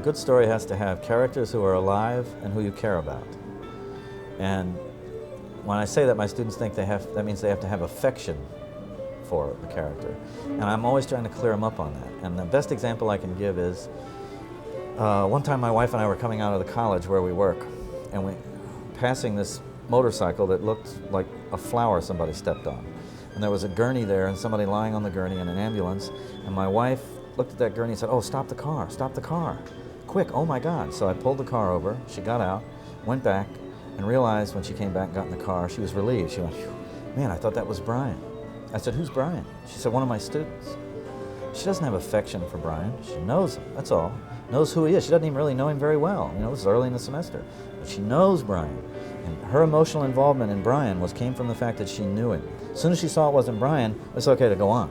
good story has to have characters who are alive and who you care about. And when I say that, my students think that means they have to have affection for the character. And I'm always trying to clear them up on that. And the best example I can give is, one time my wife and I were coming out of the college where we work, and we passing this motorcycle that looked like a flower somebody stepped on. And there was a gurney there and somebody lying on the gurney in an ambulance. And my wife looked at that gurney and said, "Oh, stop the car, quick, oh my God." So I pulled the car over, she got out, went back, and realized when she came back and got in the car, she was relieved. She went, "Phew, man, I thought that was Brian." I said, "Who's Brian?" She said, "One of my students." She doesn't have affection for Brian. She knows him, that's all. Knows who he is. She doesn't even really know him very well. You know, this is early in the semester. But she knows Brian. And her emotional involvement in Brian came from the fact that she knew him. As soon as she saw it wasn't Brian, it's okay to go on.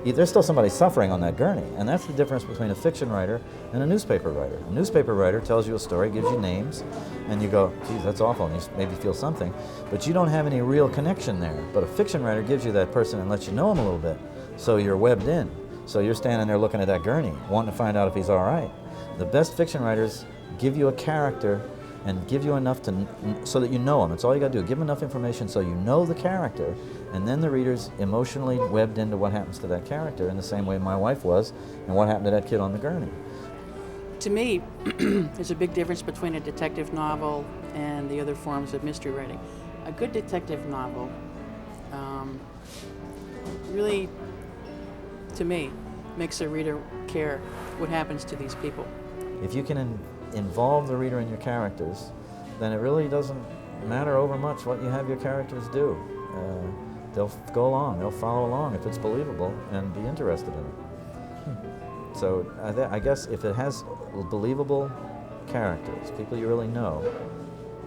There's still somebody suffering on that gurney, and that's the difference between a fiction writer and a newspaper writer. A newspaper writer tells you a story, gives you names, and you go, "Geez, that's awful," and you maybe feel something, but you don't have any real connection there. But a fiction writer gives you that person and lets you know him a little bit, so you're webbed in. So you're standing there looking at that gurney, wanting to find out if he's all right. The best fiction writers give you a character and give you enough so that you know him. That's all you got to do. Give them enough information so you know the character, and then the reader's emotionally webbed into what happens to that character in the same way my wife was and what happened to that kid on the gurney. To me, there's a big difference between a detective novel and the other forms of mystery writing. A good detective novel really, to me, makes a reader care what happens to these people. If you can involve the reader in your characters, then it really doesn't matter over much what you have your characters do. They'll go along, they'll follow along if it's believable and be interested in it. So I guess if it has believable characters, people you really know,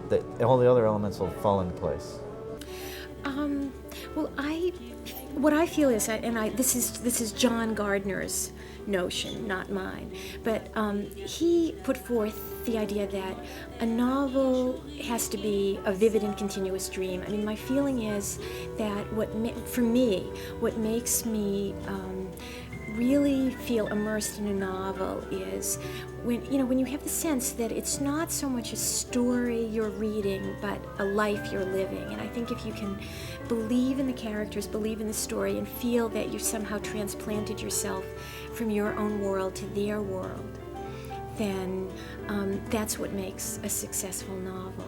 that all the other elements will fall into place. Well, what I feel is, this is John Gardner's notion, not mine, but he put forth the idea that a novel has to be a vivid and continuous dream. I mean, my feeling is that for me, what makes me really feel immersed in a novel is when you have the sense that it's not so much a story you're reading, but a life you're living. And I think if you can believe in the characters, believe in the story, and feel that you somehow transplanted yourself from your own world to their world, then that's what makes a successful novel.